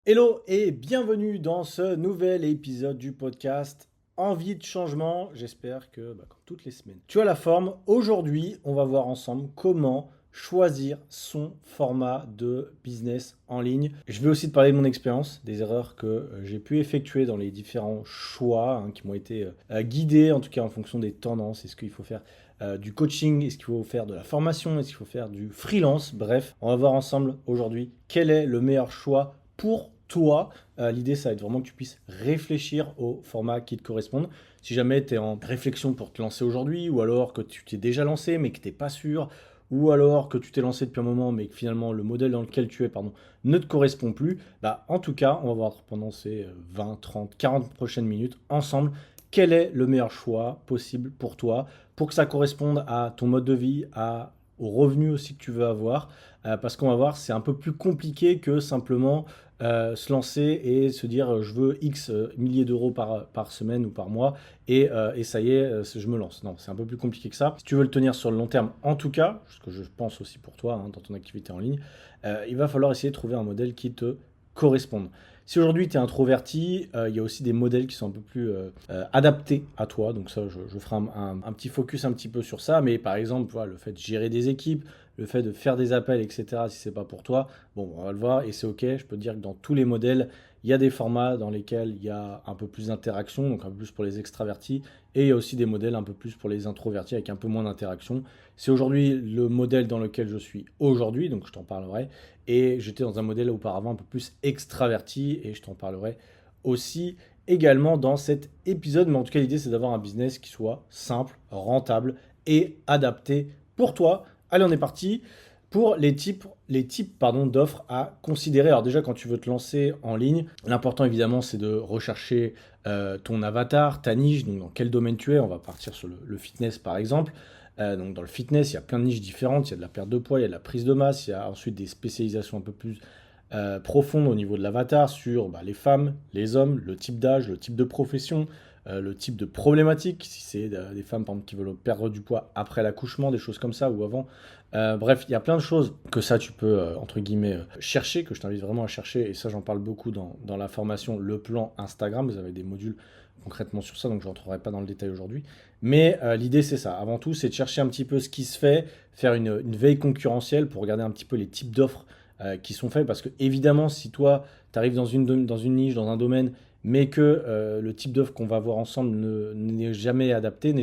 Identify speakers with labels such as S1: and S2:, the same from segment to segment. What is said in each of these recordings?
S1: Hello et bienvenue dans ce nouvel épisode du podcast Envie de changement. J'espère que, comme toutes les semaines, tu as la forme. Aujourd'hui, on va voir ensemble comment choisir son format de business en ligne. Je vais aussi te parler de mon expérience, des erreurs que j'ai pu effectuer dans les différents choix qui m'ont été guidés, en tout cas en fonction des tendances. Est-ce qu'il faut faire du coaching? Est-ce qu'il faut faire de la formation? Est-ce qu'il faut faire du freelance? Bref, on va voir ensemble aujourd'hui quel est le meilleur choix pour toi. L'idée, ça va être vraiment que tu puisses réfléchir au format qui te corresponde. Si jamais tu es en réflexion pour te lancer aujourd'hui, ou alors que tu t'es déjà lancé mais que tu n'es pas sûr, ou alors que tu t'es lancé depuis un moment mais que finalement le modèle dans lequel tu es ne te correspond plus, en tout cas, on va voir pendant ces 20, 30, 40 prochaines minutes ensemble quel est le meilleur choix possible pour toi, pour que ça corresponde à ton mode de vie, aux revenus aussi que tu veux avoir, parce qu'on va voir, c'est un peu plus compliqué que simplement se lancer et se dire je veux X milliers d'euros par semaine ou par mois et ça y est, je me lance. Non, c'est un peu plus compliqué que ça. Si tu veux le tenir sur le long terme, en tout cas, ce que je pense aussi pour toi dans ton activité en ligne, il va falloir essayer de trouver un modèle qui te corresponde. Si aujourd'hui tu es introverti, il y a aussi des modèles qui sont un peu plus adaptés à toi. Donc ça, je ferai un petit focus un petit peu sur ça. Mais par exemple, voilà, le fait de gérer des équipes, le fait de faire des appels, etc., si c'est pas pour toi, bon, on va le voir et c'est ok. Je peux te dire que dans tous les modèles, il y a des formats dans lesquels il y a un peu plus d'interaction, donc un peu plus pour les extravertis, et il y a aussi des modèles un peu plus pour les introvertis avec un peu moins d'interaction. C'est aujourd'hui le modèle dans lequel je suis aujourd'hui, donc je t'en parlerai. Et j'étais dans un modèle auparavant un peu plus extraverti et je t'en parlerai aussi également dans cet épisode. Mais en tout cas, l'idée, c'est d'avoir un business qui soit simple, rentable et adapté pour toi. Allez, on est parti pour les types d'offres à considérer. Alors déjà, quand tu veux te lancer en ligne, l'important évidemment, c'est de rechercher ton avatar, ta niche, donc dans quel domaine tu es. On va partir sur le fitness par exemple. Donc dans le fitness, il y a plein de niches différentes. Il y a de la perte de poids, il y a de la prise de masse, il y a ensuite des spécialisations un peu plus profondes au niveau de l'avatar sur les femmes, les hommes, le type d'âge, le type de profession, le type de problématique, si c'est des femmes par exemple, qui veulent perdre du poids après l'accouchement, des choses comme ça, ou avant. Bref, il y a plein de choses que ça tu peux, entre guillemets, chercher, que je t'invite vraiment à chercher, et ça j'en parle beaucoup dans la formation Le Plan Instagram, vous avez des modules concrètement sur ça, donc je rentrerai pas dans le détail aujourd'hui. Mais l'idée c'est ça, avant tout c'est de chercher un petit peu ce qui se fait, faire une veille concurrentielle pour regarder un petit peu les types d'offres qui sont faits, parce que évidemment si toi tu arrives dans une niche, dans un domaine, mais que le type d'offre qu'on va voir ensemble n'est jamais adapté, n'a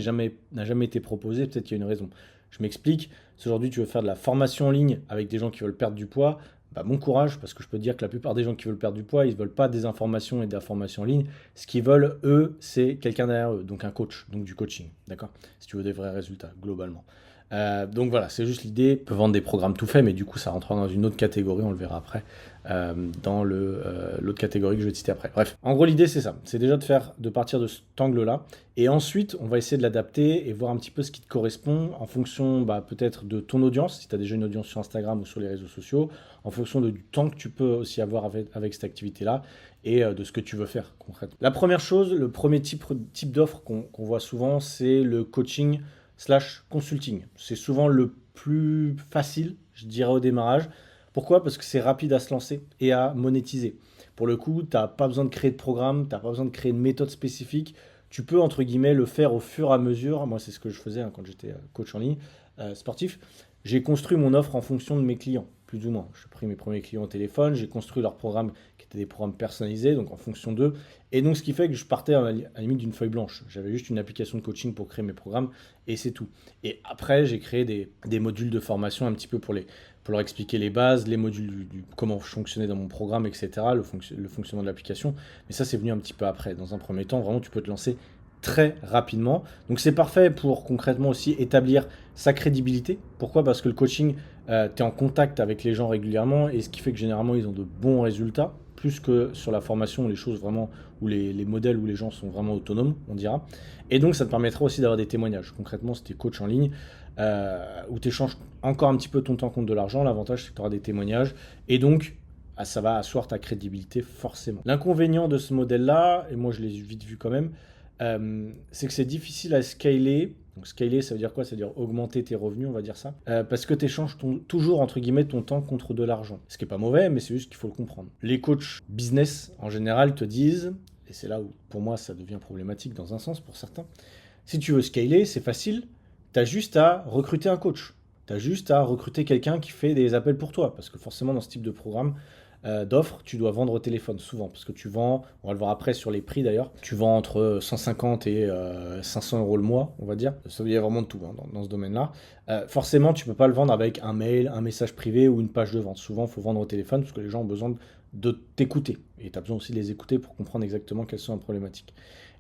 S1: jamais été proposé, peut-être qu'il y a une raison. Je m'explique, si aujourd'hui tu veux faire de la formation en ligne avec des gens qui veulent perdre du poids, bon courage, parce que je peux te dire que la plupart des gens qui veulent perdre du poids, ils ne veulent pas des informations et de la formation en ligne. Ce qu'ils veulent, eux, c'est quelqu'un derrière eux, donc un coach, donc du coaching, d'accord? Si tu veux des vrais résultats, globalement. Donc voilà, c'est juste l'idée. On peut vendre des programmes tout faits, mais du coup, ça rentrera dans une autre catégorie, on le verra après, dans l'autre catégorie que je vais te citer après. Bref, en gros, l'idée, c'est ça. C'est déjà de partir de cet angle-là. Et ensuite, on va essayer de l'adapter et voir un petit peu ce qui te correspond en fonction peut-être de ton audience, si tu as déjà une audience sur Instagram ou sur les réseaux sociaux, en fonction du temps que tu peux aussi avoir avec cette activité-là et de ce que tu veux faire concrètement. La première chose, le premier type d'offre qu'on voit souvent, c'est le coaching slash consulting. C'est souvent le plus facile, je dirais, au démarrage. Pourquoi? Parce que c'est rapide à se lancer et à monétiser. Pour le coup, tu n'as pas besoin de créer de programme, tu n'as pas besoin de créer une méthode spécifique. Tu peux, entre guillemets, le faire au fur et à mesure. Moi, c'est ce que je faisais quand j'étais coach en ligne, sportif. J'ai construit mon offre en fonction de mes clients, plus ou moins. J'ai pris mes premiers clients au téléphone, j'ai construit leurs programmes qui étaient des programmes personnalisés, donc en fonction d'eux. Et donc, ce qui fait que je partais à la limite d'une feuille blanche. J'avais juste une application de coaching pour créer mes programmes et c'est tout. Et après, j'ai créé des modules de formation un petit peu pour leur expliquer les bases, les modules comment fonctionner dans mon programme, etc., le fonctionnement de l'application. Mais ça, c'est venu un petit peu après. Dans un premier temps, vraiment, tu peux te lancer très rapidement. Donc c'est parfait pour concrètement aussi établir sa crédibilité. Pourquoi? Parce que le coaching, tu es en contact avec les gens régulièrement et ce qui fait que généralement ils ont de bons résultats, plus que sur la formation où les choses vraiment, où les modèles où les gens sont vraiment autonomes, on dira. Et donc ça te permettra aussi d'avoir des témoignages. Concrètement, si tu es coach en ligne, où tu échanges encore un petit peu ton temps contre de l'argent, l'avantage c'est que tu auras des témoignages et donc ça va asseoir ta crédibilité forcément. L'inconvénient de ce modèle-là, et moi je l'ai vite vu quand même, c'est que c'est difficile à scaler Donc scaler, ça veut dire quoi? Ça veut dire augmenter tes revenus, on va dire ça. Parce que tu échanges toujours, entre guillemets, ton temps contre de l'argent. Ce qui est pas mauvais, mais c'est juste qu'il faut le comprendre. Les coachs business, en général, te disent, et c'est là où, pour moi, ça devient problématique dans un sens pour certains, si tu veux scaler, c'est facile, tu as juste à recruter un coach. Tu as juste à recruter quelqu'un qui fait des appels pour toi. Parce que forcément, dans ce type de programme, d'offres, tu dois vendre au téléphone souvent. Parce que tu vends, on va le voir après sur les prix d'ailleurs, tu vends entre 150 et 500 euros le mois, on va dire. Ça y a vraiment de tout hein, dans ce domaine-là. Forcément, tu peux pas le vendre avec un mail, un message privé ou une page de vente. Souvent, il faut vendre au téléphone parce que les gens ont besoin de t'écouter. Et tu as besoin aussi de les écouter pour comprendre exactement quelles sont les problématiques.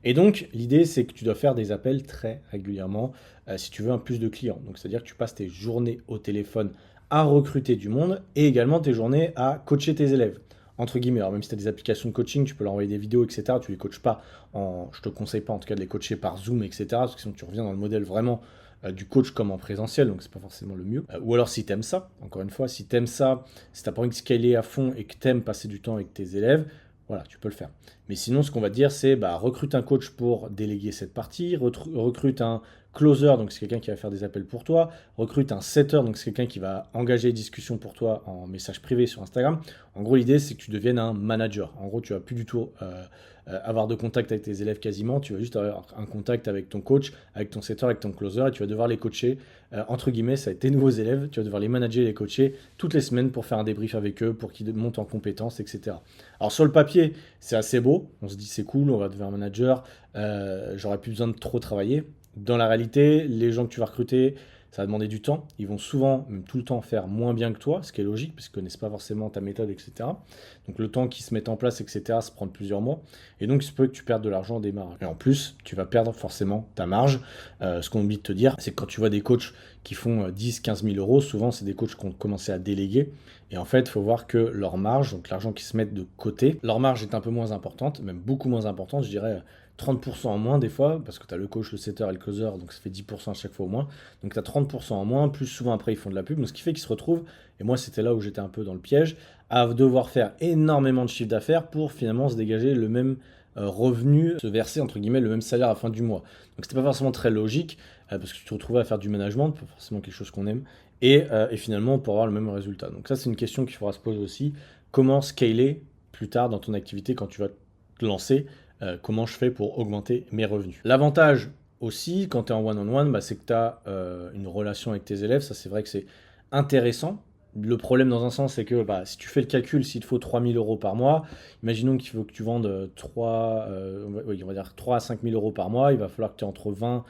S1: Et donc, l'idée, c'est que tu dois faire des appels très régulièrement si tu veux un plus de clients. Donc, c'est-à-dire que tu passes tes journées au téléphone à recruter du monde et également tes journées à coacher tes élèves. Entre guillemets, alors même si tu as des applications de coaching, tu peux leur envoyer des vidéos, etc. Tu les coaches pas je te conseille pas en tout cas de les coacher par Zoom, etc. Parce que sinon tu reviens dans le modèle vraiment du coach comme en présentiel, donc c'est pas forcément le mieux. Ou alors si t'aimes ça, encore une fois, si t'aimes ça, si t'as pas envie de scaler à fond et que t'aimes passer du temps avec tes élèves, voilà, tu peux le faire. Mais sinon, ce qu'on va te dire, c'est bah, recrute un coach pour déléguer cette partie, recrute un closer, donc c'est quelqu'un qui va faire des appels pour toi, recrute un setter, donc c'est quelqu'un qui va engager les discussions pour toi en message privé sur Instagram. En gros, l'idée, c'est que tu deviennes un manager. En gros, tu vas plus du tout avoir de contact avec tes élèves quasiment, tu vas juste avoir un contact avec ton coach, avec ton setter, avec ton closer, et tu vas devoir les coacher, entre guillemets, ça va être tes nouveaux élèves, tu vas devoir les manager et les coacher toutes les semaines pour faire un débrief avec eux, pour qu'ils montent en compétences, etc. Alors sur le papier, c'est assez beau, on se dit c'est cool, on va devenir manager, j'aurais plus besoin de trop travailler. Dans la réalité, les gens que tu vas recruter, ça va demander du temps. Ils vont souvent, même tout le temps, faire moins bien que toi, ce qui est logique, parce qu'ils ne connaissent pas forcément ta méthode, etc. Donc le temps qu'ils se mettent en place, etc., ça prend plusieurs mois. Et donc il se peut que tu perdes de l'argent au démarrage. Et en plus, tu vas perdre forcément ta marge. Ce qu'on oublie de te dire, c'est que quand tu vois des coachs qui font 10, 15 000 euros, souvent c'est des coachs qui ont commencé à déléguer. Et en fait, il faut voir que leur marge, donc l'argent qu'ils se mettent de côté, leur marge est un peu moins importante, même beaucoup moins importante, je dirais 30% en moins des fois, parce que tu as le coach, le setter et le closer, donc ça fait 10% à chaque fois au moins. Donc tu as 30% en moins, plus souvent après ils font de la pub, donc ce qui fait qu'ils se retrouvent, et moi c'était là où j'étais un peu dans le piège, à devoir faire énormément de chiffre d'affaires pour finalement se dégager le même revenu, se verser entre guillemets le même salaire à la fin du mois. Donc c'était pas forcément très logique, parce que tu te retrouvais à faire du management, pas forcément quelque chose qu'on aime, et finalement pour avoir le même résultat. Donc ça c'est une question qu'il faudra se poser aussi, comment scaler plus tard dans ton activité quand tu vas te lancer, comment je fais pour augmenter mes revenus. L'avantage aussi, quand tu es en one-on-one, bah, c'est que tu as une relation avec tes élèves. Ça, c'est vrai que c'est intéressant. Le problème, dans un sens, c'est que bah, si tu fais le calcul, s'il te faut 3 000 euros par mois, imaginons qu'il faut que tu vendes 3 à 5 000 euros par mois, il va falloir que tu aies entre 20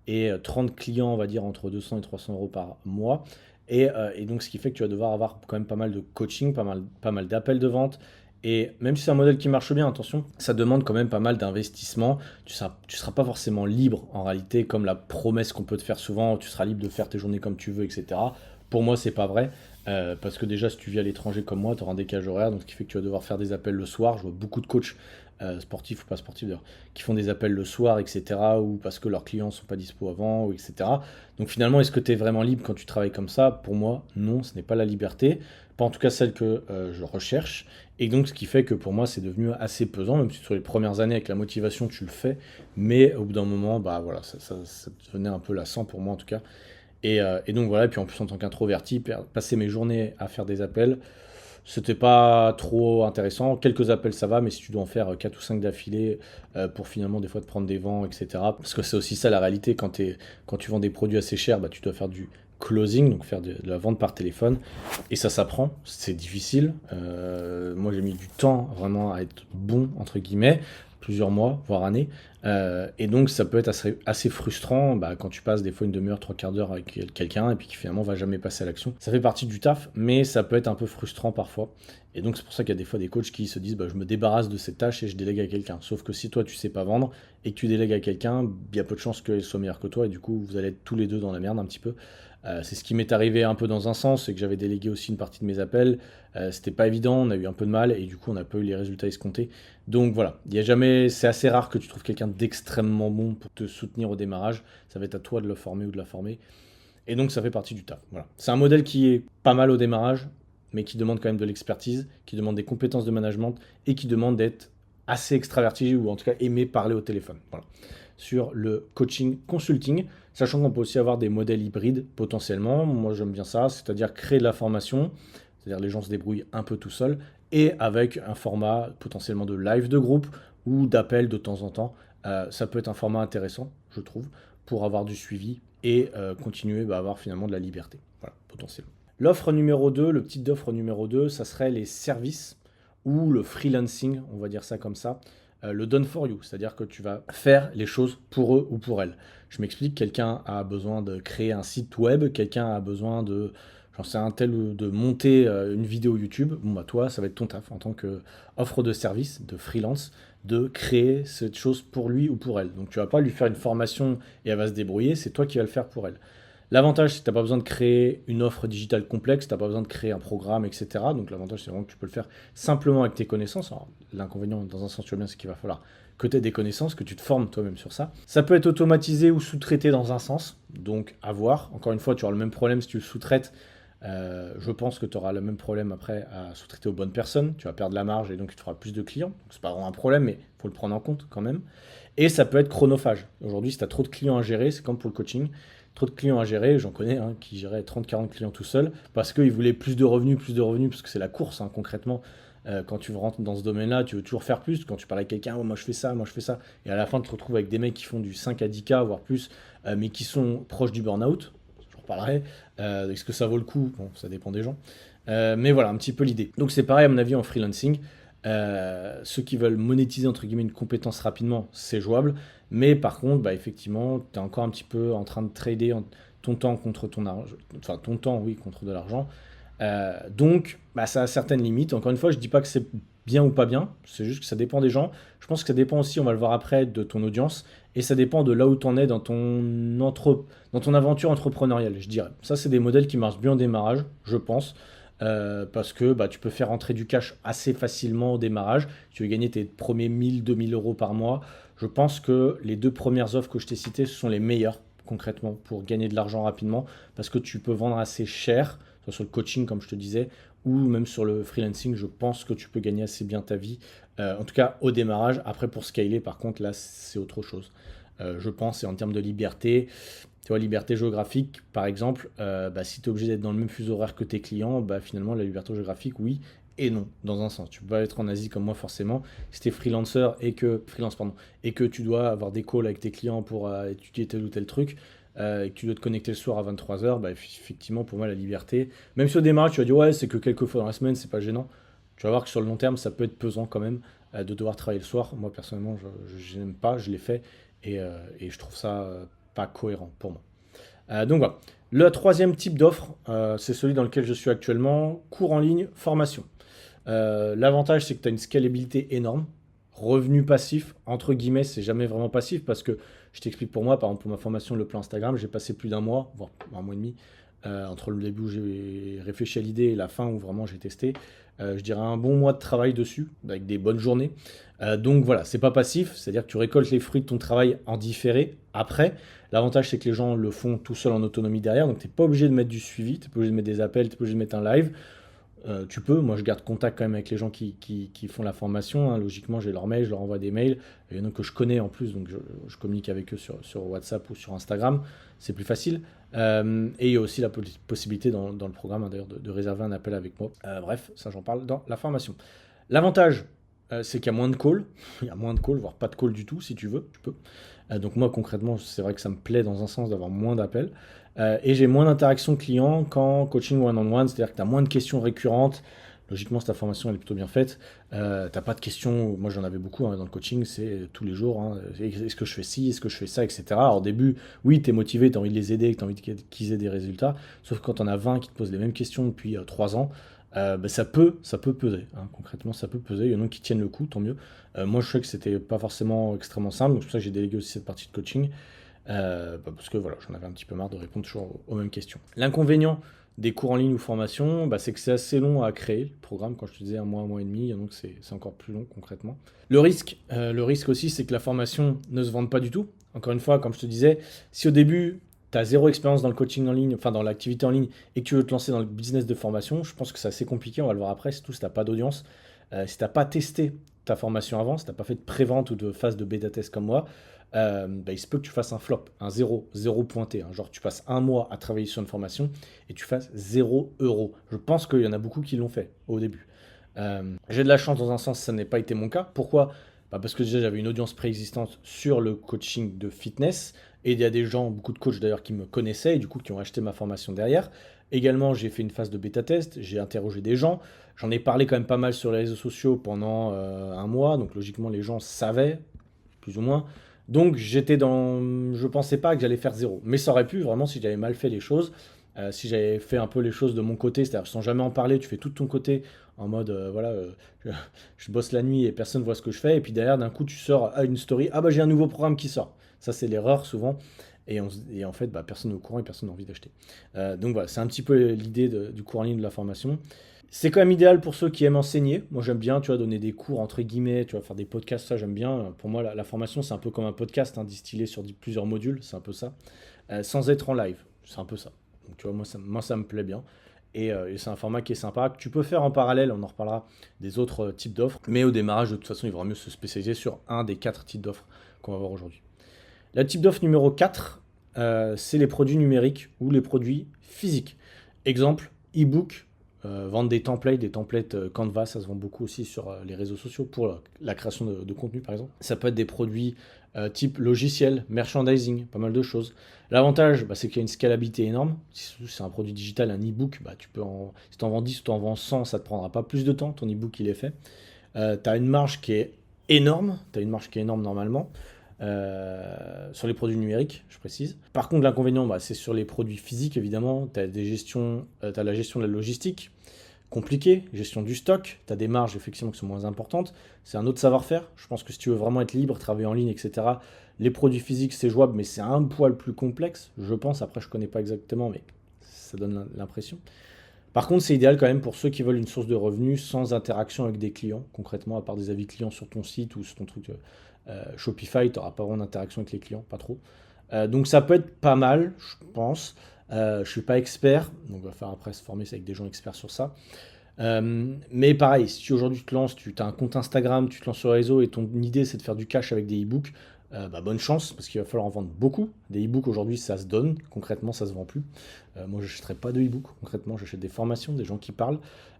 S1: et 30 clients, on va dire entre 200 et 300 euros par mois. Et donc, ce qui fait que tu vas devoir avoir quand même pas mal de coaching, pas mal d'appels de vente, et même si c'est un modèle qui marche bien, attention, ça demande quand même pas mal d'investissement. Tu seras pas forcément libre en réalité, comme la promesse qu'on peut te faire souvent, tu seras libre de faire tes journées comme tu veux, etc. Pour moi, c'est pas vrai. Parce que déjà, si tu vis à l'étranger comme moi, tu auras un décalage horaire, donc ce qui fait que tu vas devoir faire des appels le soir. Je vois beaucoup de coachs sportifs ou pas sportifs d'ailleurs, qui font des appels le soir, etc. Ou parce que leurs clients sont pas dispo avant, ou etc. Donc finalement, est-ce que tu es vraiment libre quand tu travailles comme ça? Pour moi, non, ce n'est pas la liberté. Pas en tout cas celle que je recherche. Et donc, ce qui fait que pour moi, c'est devenu assez pesant, même si sur les premières années, avec la motivation, tu le fais. Mais au bout d'un moment, bah voilà, ça devenait un peu lassant pour moi en tout cas. Et donc voilà, et puis en plus, en tant qu'introverti, passer mes journées à faire des appels, c'était pas trop intéressant. Quelques appels, ça va, mais si tu dois en faire 4 ou 5 d'affilée pour finalement des fois te prendre des vents, etc. Parce que c'est aussi ça la réalité, quand tu vends des produits assez chers, bah, tu dois faire du closing, donc faire de la vente par téléphone. Et ça s'apprend, c'est difficile. Moi, j'ai mis du temps vraiment à être bon, entre guillemets, plusieurs mois, voire années. Et donc, ça peut être assez frustrant bah, quand tu passes des fois une demi-heure, trois quarts d'heure avec quelqu'un et puis qui finalement va jamais passer à l'action. Ça fait partie du taf, mais ça peut être un peu frustrant parfois. Et donc, c'est pour ça qu'il y a des fois des coachs qui se disent bah, je me débarrasse de cette tâche et je délègue à quelqu'un. Sauf que si toi, tu sais pas vendre et que tu délègues à quelqu'un, il y a peu de chances qu'elle soit meilleure que toi et du coup, vous allez être tous les deux dans la merde un petit peu. C'est ce qui m'est arrivé un peu dans un sens, c'est que j'avais délégué aussi une partie de mes appels. C'était pas évident, on a eu un peu de mal et du coup on n'a pas eu les résultats escomptés. Donc voilà, c'est assez rare que tu trouves quelqu'un d'extrêmement bon pour te soutenir au démarrage. Ça va être à toi de le former ou de la former. Et donc ça fait partie du taf. Voilà. C'est un modèle qui est pas mal au démarrage, mais qui demande quand même de l'expertise, qui demande des compétences de management et qui demande d'être assez extraverti ou en tout cas aimer parler au téléphone. Voilà. sur le coaching consulting, sachant qu'on peut aussi avoir des modèles hybrides potentiellement. Moi, j'aime bien ça, c'est-à-dire créer de la formation, c'est-à-dire les gens se débrouillent un peu tout seuls, et avec un format potentiellement de live de groupe ou d'appel de temps en temps. Ça peut être un format intéressant, je trouve, pour avoir du suivi et continuer à avoir finalement de la liberté, voilà, potentiellement. L'offre numéro 2, le petit d'offre numéro 2, ça serait les services ou le freelancing, on va dire ça comme ça, le done for you, c'est-à-dire que tu vas faire les choses pour eux ou pour elles. Je m'explique, quelqu'un a besoin de créer un site web, quelqu'un a besoin de, j'en sais un tel, de monter une vidéo YouTube. Bon bah toi, ça va être ton taf en tant qu'offre de service, de freelance, de créer cette chose pour lui ou pour elle. Donc tu vas pas lui faire une formation et elle va se débrouiller, c'est toi qui vas le faire pour elle. L'avantage, c'est que tu n'as pas besoin de créer une offre digitale complexe, tu n'as pas besoin de créer un programme, etc. Donc l'avantage, c'est vraiment que tu peux le faire simplement avec tes connaissances. Alors, l'inconvénient, dans un sens, tu vois bien, c'est qu'il va falloir que tu aies des connaissances, que tu te formes toi-même sur ça. Ça peut être automatisé ou sous-traité dans un sens, donc à voir. Encore une fois, tu auras le même problème si tu le sous-traites. Je pense que tu auras le même problème après à sous-traiter aux bonnes personnes. Tu vas perdre la marge et donc tu feras plus de clients. Donc c'est pas vraiment un problème, mais il faut le prendre en compte quand même. Et ça peut être chronophage. Aujourd'hui, si tu as trop de clients à gérer, c'est comme pour le coaching, trop de clients à gérer, j'en connais qui géraient 30-40 clients tout seul, parce qu'ils voulaient plus de revenus, parce que c'est la course concrètement. Quand tu rentres dans ce domaine-là, tu veux toujours faire plus. Quand tu parles avec quelqu'un, oh, moi je fais ça, moi je fais ça. Et à la fin, tu te retrouves avec des mecs qui font du 5 à 10K, voire plus, mais qui sont proches du burn-out. Je reparlerai. Est-ce que ça vaut le coup? Bon, ça dépend des gens. Mais voilà, un petit peu l'idée. Donc c'est pareil à mon avis en freelancing. Ceux qui veulent monétiser entre guillemets une compétence rapidement, c'est jouable. Mais par contre, effectivement, tu es encore un petit peu en train de trader ton temps contre ton argent. Enfin, ton temps, oui, contre de l'argent. Donc, ça a certaines limites. Encore une fois, je dis pas que c'est bien ou pas bien. C'est juste que ça dépend des gens. Je pense que ça dépend aussi, on va le voir après, de ton audience. Et ça dépend de là où tu en es dans ton aventure entrepreneuriale, je dirais. Ça, c'est des modèles qui marchent bien au démarrage, je pense. Parce que tu peux faire entrer du cash assez facilement au démarrage. Tu veux gagner tes premiers 1000-2000 € par mois. Je pense que les deux premières offres que je t'ai citées, ce sont les meilleures concrètement pour gagner de l'argent rapidement parce que tu peux vendre assez cher, soit sur le coaching comme je te disais, ou même sur le freelancing. Je pense que tu peux gagner assez bien ta vie, en tout cas au démarrage. Après, pour scaler, par contre, là, c'est autre chose. Je pense, et en termes de liberté, tu vois, liberté géographique, par exemple, si tu es obligé d'être dans le même fuseau horaire que tes clients, finalement, la liberté géographique, oui et non, dans un sens. Tu peux pas être en Asie comme moi, forcément. Si tu es freelance, pardon, et que tu dois avoir des calls avec tes clients pour étudier tel ou tel truc, et que tu dois te connecter le soir à 23h, effectivement, pour moi, la liberté, même si au démarrage, tu vas dire, ouais, c'est que quelques fois dans la semaine, c'est pas gênant. Tu vas voir que sur le long terme, ça peut être pesant quand même de devoir travailler le soir. Moi, personnellement, je n'aime pas, je l'ai fait, et je trouve ça pas cohérent pour moi. Donc voilà. Le troisième type d'offre, c'est celui dans lequel je suis actuellement, cours en ligne, formation. L'avantage, c'est que tu as une scalabilité énorme. Revenu passif, entre guillemets, c'est jamais vraiment passif parce que je t'explique pour moi, par exemple, pour ma formation, le plan Instagram, j'ai passé plus d'un mois, voire un mois et demi, entre le début où j'ai réfléchi à l'idée et la fin où vraiment j'ai testé. Je dirais un bon mois de travail dessus, avec des bonnes journées. Donc voilà, c'est pas passif, c'est-à-dire que tu récoltes les fruits de ton travail en différé après. L'avantage, c'est que les gens le font tout seul en autonomie derrière, donc tu n'es pas obligé de mettre du suivi, tu n'es pas obligé de mettre des appels, tu n'es pas obligé de mettre un live. Tu peux, moi je garde contact quand même avec les gens qui font la formation. Logiquement, j'ai leur mail, je leur envoie des mails. Il y en a que je connais en plus, donc je communique avec eux sur WhatsApp ou sur Instagram. C'est plus facile. Et il y a aussi la possibilité dans le programme d'ailleurs de réserver un appel avec moi. Bref, ça j'en parle dans la formation. L'avantage, c'est qu'il y a moins de calls. Il y a moins de calls, voire pas de calls du tout si tu veux, tu peux. Donc moi concrètement, c'est vrai que ça me plaît dans un sens d'avoir moins d'appels. Et j'ai moins d'interactions clients qu'en coaching one-on-one, c'est-à-dire que tu as moins de questions récurrentes. Logiquement, si ta formation elle est plutôt bien faite, tu n'as pas de questions, moi j'en avais beaucoup dans le coaching, c'est tous les jours, est-ce que je fais ci, est-ce que je fais ça, etc. Alors au début, oui, tu es motivé, tu as envie de les aider, tu as envie qu'ils aient des résultats, sauf que quand on a 20 qui te posent les mêmes questions depuis 3 ans, ça peut peser, concrètement ça peut peser, il y en a qui tiennent le coup, tant mieux. Moi je sais que c'était pas forcément extrêmement simple, donc c'est pour ça que j'ai délégué aussi cette partie de coaching. Parce que voilà, j'en avais un petit peu marre de répondre toujours aux mêmes questions. L'inconvénient des cours en ligne ou formation, c'est que c'est assez long à créer, le programme, quand je te disais un mois et demi, donc c'est encore plus long concrètement. Le risque aussi, c'est que la formation ne se vende pas du tout. Encore une fois, comme je te disais, si au début, tu as zéro expérience dans le coaching en ligne, enfin dans l'activité en ligne, et que tu veux te lancer dans le business de formation, je pense que c'est assez compliqué, on va le voir après, surtout si tu n'as pas d'audience. Si tu n'as pas testé ta formation avant, si tu n'as pas fait de pré-vente ou de phase de bêta test comme moi, il se peut que tu fasses un flop, un zéro pointé, hein. Genre tu passes un mois à travailler sur une formation et tu fasses 0 €. Je pense qu'il y en a beaucoup qui l'ont fait au début. J'ai de la chance dans un sens, ça n'a pas été mon cas. Pourquoi? Parce que déjà j'avais une audience préexistante sur le coaching de fitness et il y a des gens, beaucoup de coachs d'ailleurs, qui me connaissaient et du coup qui ont acheté ma formation derrière. Également, j'ai fait une phase de bêta test, j'ai interrogé des gens, j'en ai parlé quand même pas mal sur les réseaux sociaux pendant un mois, donc logiquement les gens savaient, plus ou moins. Donc je pensais pas que j'allais faire zéro. Mais ça aurait pu vraiment si j'avais mal fait les choses, si j'avais fait un peu les choses de mon côté, c'est-à-dire sans jamais en parler, tu fais tout de ton côté en mode voilà, je, je bosse la nuit et personne voit ce que je fais, et puis derrière d'un coup tu sors à une story, ah bah j'ai un nouveau programme qui sort. Ça c'est l'erreur souvent. Et en fait, personne n'est au courant et personne n'a envie d'acheter. Donc voilà, c'est un petit peu l'idée du cours en ligne de la formation. C'est quand même idéal pour ceux qui aiment enseigner. Moi, j'aime bien, tu vois, donner des cours entre guillemets, tu vois, faire des podcasts, ça, j'aime bien. Pour moi, la formation, c'est un peu comme un podcast, hein, distillé sur plusieurs modules, c'est un peu ça. Sans être en live, c'est un peu ça. Donc, tu vois, moi, ça me plaît bien. Et c'est un format qui est sympa, que tu peux faire en parallèle, on en reparlera des autres types d'offres. Mais au démarrage, de toute façon, il vaut mieux se spécialiser sur un des 4 types d'offres qu'on va voir aujourd'hui. La type d'offre numéro 4, c'est les produits numériques ou les produits physiques. Exemple, e-book, vendre des templates Canva, ça se vend beaucoup aussi sur les réseaux sociaux pour la création de contenu par exemple. Ça peut être des produits type logiciel, merchandising, pas mal de choses. L'avantage, c'est qu'il y a une scalabilité énorme. Si c'est un produit digital, un e-book, si tu en vends 10 ou tu en vends 100, ça ne te prendra pas plus de temps, ton e-book il est fait. Tu as une marge qui est énorme, normalement. Sur les produits numériques, je précise. Par contre, l'inconvénient, c'est sur les produits physiques, évidemment. Tu as la gestion de la logistique, compliquée, gestion du stock, tu as des marges, effectivement, qui sont moins importantes. C'est un autre savoir-faire. Je pense que si tu veux vraiment être libre, travailler en ligne, etc., les produits physiques, c'est jouable, mais c'est un poil plus complexe, je pense. Après, je connais pas exactement, mais ça donne l'impression. Par contre, c'est idéal quand même pour ceux qui veulent une source de revenus sans interaction avec des clients, concrètement, à part des avis clients sur ton site ou sur ton truc Shopify, tu n'auras pas vraiment d'interaction avec les clients, pas trop. Donc ça peut être pas mal, je pense. Je ne suis pas expert, donc on va faire après se former avec des gens experts sur ça. Mais pareil, si aujourd'hui tu te lances, tu as un compte Instagram, tu te lances sur le réseau et ton idée c'est de faire du cash avec des e-books, bonne chance parce qu'il va falloir en vendre beaucoup. Des e-books aujourd'hui ça se donne, concrètement ça se vend plus. Moi je n'achèterai pas de e-books, concrètement j'achète des formations, des gens qui parlent.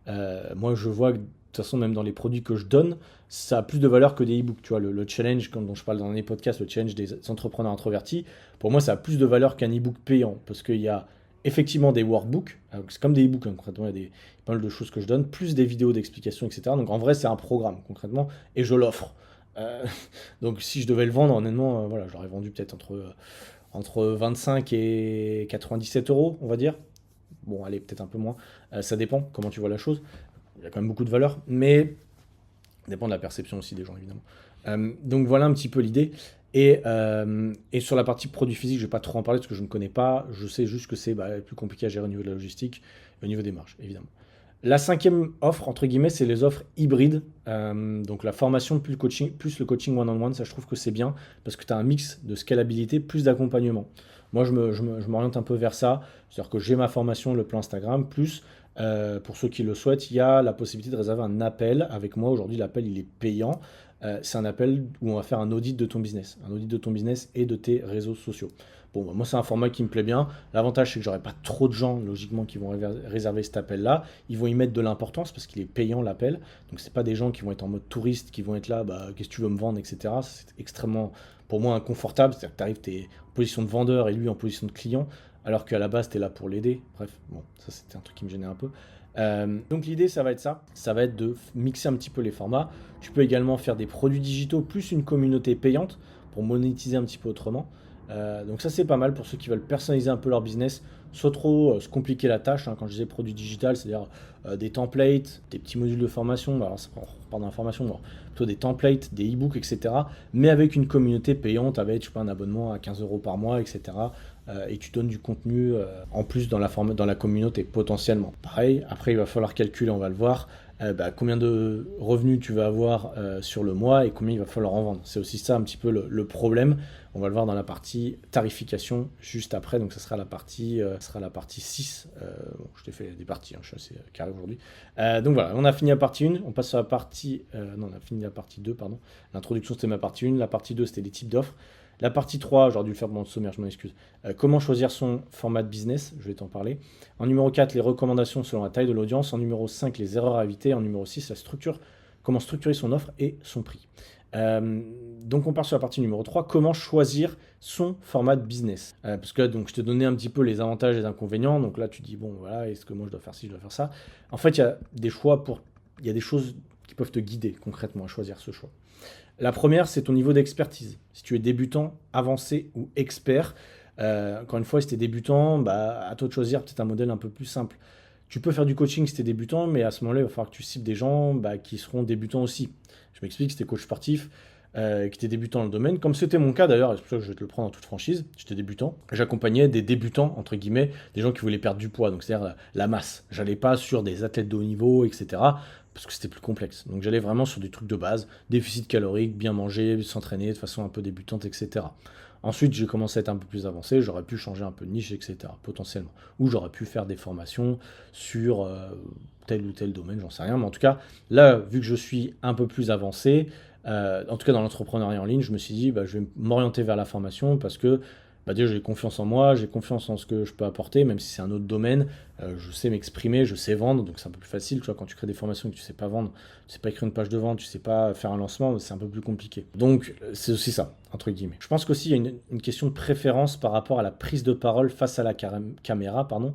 S1: Moi je vois que de toute façon même dans les produits que je donne, ça a plus de valeur que des e-books. Tu vois, le challenge dont je parle dans les podcasts, le challenge des entrepreneurs introvertis, pour moi ça a plus de valeur qu'un e-book payant parce qu'il y a effectivement des workbooks, c'est comme des e-books, hein, concrètement, il y a pas mal de choses que je donne, plus des vidéos d'explication, etc. Donc en vrai, c'est un programme, concrètement, et je l'offre. Euh, donc si je devais le vendre, honnêtement, voilà, je l'aurais vendu peut-être entre 25 et 97 euros, on va dire. Bon, allez, peut-être un peu moins. Ça dépend comment tu vois la chose. Il y a quand même beaucoup de valeur, mais ça dépend de la perception aussi des gens, évidemment. Donc voilà un petit peu l'idée. Et sur la partie produits physiques, je ne vais pas trop en parler parce que je ne connais pas. Je sais juste que c'est plus compliqué à gérer au niveau de la logistique et au niveau des marges, évidemment. La 5e offre, entre guillemets, c'est les offres hybrides. Donc la formation plus le coaching one-on-one, ça je trouve que c'est bien parce que tu as un mix de scalabilité plus d'accompagnement. Moi, je m'oriente un peu vers ça. C'est-à-dire que j'ai ma formation, le plan Instagram, plus pour ceux qui le souhaitent, il y a la possibilité de réserver un appel avec moi. Aujourd'hui, l'appel, il est payant. C'est un appel où on va faire un audit de ton business. Un audit de ton business et de tes réseaux sociaux. Bon, moi, c'est un format qui me plaît bien. L'avantage, c'est que j'aurai pas trop de gens, logiquement, qui vont réserver cet appel-là. Ils vont y mettre de l'importance parce qu'il est payant, l'appel. Donc, c'est pas des gens qui vont être en mode touriste, qui vont être là, qu'est-ce que tu veux me vendre, etc. C'est extrêmement, pour moi, inconfortable. C'est-à-dire que tu arrives, tu es en position de vendeur et lui en position de client, alors qu'à la base, tu es là pour l'aider. Bref, bon, ça, c'était un truc qui me gênait un peu. Donc l'idée ça va être ça va être de mixer un petit peu les formats. Tu peux également faire des produits digitaux plus une communauté payante pour monétiser un petit peu autrement. Donc ça c'est pas mal pour ceux qui veulent personnaliser un peu leur business sans trop se compliquer la tâche, hein. Quand je disais produits digital, c'est-à-dire des templates, des petits modules de formation, alors ça, on parle d'information, plutôt des templates, des e-books, etc. Mais avec une communauté payante, avec je sais pas, un abonnement à 15 € par mois, etc. Et tu donnes du contenu en plus dans la communauté, potentiellement. Pareil, après il va falloir calculer, on va le voir, combien de revenus tu vas avoir sur le mois et combien il va falloir en vendre. C'est aussi ça un petit peu le problème. On va le voir dans la partie tarification juste après, donc ça sera la partie 6. Bon, je t'ai fait des parties, hein, je suis assez carré aujourd'hui. Donc voilà, on a fini la partie 1, on passe sur la partie... non, on a fini la partie 2, pardon. L'introduction, c'était ma partie 1, la partie 2, c'était les types d'offres. La partie 3, j'aurais dû le faire dans le sommaire, je m'en excuse. Comment choisir son format de business, je vais t'en parler. En numéro 4, les recommandations selon la taille de l'audience. En numéro 5, les erreurs à éviter. En numéro 6, la structure, comment structurer son offre et son prix. Donc on part sur la partie numéro 3, comment choisir son format de business. Parce que là, donc, je t'ai donné un petit peu les avantages et les inconvénients. Donc là, tu dis, bon, voilà, est-ce que moi je dois faire ci, je dois faire ça. En fait, il y a des choix il y a des choses qui peuvent te guider concrètement à choisir ce choix. La première, c'est ton niveau d'expertise. Si tu es débutant, avancé ou expert, encore une fois, si tu es débutant, bah, à toi de choisir peut-être un modèle un peu plus simple. Tu peux faire du coaching si tu es débutant, mais à ce moment-là, il va falloir que tu cibles des gens qui seront débutants aussi. Je m'explique, si tu es coach sportif, que tu es débutant dans le domaine, comme c'était mon cas d'ailleurs, et c'est pour ça que je vais te le prendre en toute franchise, j'étais débutant, j'accompagnais des débutants, entre guillemets, des gens qui voulaient perdre du poids, donc c'est-à-dire la masse. J'allais pas sur des athlètes de haut niveau, etc., parce que c'était plus complexe. Donc j'allais vraiment sur des trucs de base, déficit calorique, bien manger, s'entraîner de façon un peu débutante, etc. Ensuite, j'ai commencé à être un peu plus avancé, j'aurais pu changer un peu de niche, etc., potentiellement. Ou j'aurais pu faire des formations sur tel ou tel domaine, j'en sais rien. Mais en tout cas, là, vu que je suis un peu plus avancé, en tout cas dans l'entrepreneuriat en ligne, je me suis dit, bah, je vais m'orienter vers la formation parce que bah, déjà j'ai confiance en moi, j'ai confiance en ce que je peux apporter, même si c'est un autre domaine, je sais m'exprimer, je sais vendre, donc c'est un peu plus facile, tu vois, quand tu crées des formations et que tu sais pas vendre, tu sais pas écrire une page de vente, tu sais pas faire un lancement, c'est un peu plus compliqué. Donc c'est aussi ça, entre guillemets. Je pense qu'aussi il y a une question de préférence par rapport à la prise de parole face à la caméra, pardon,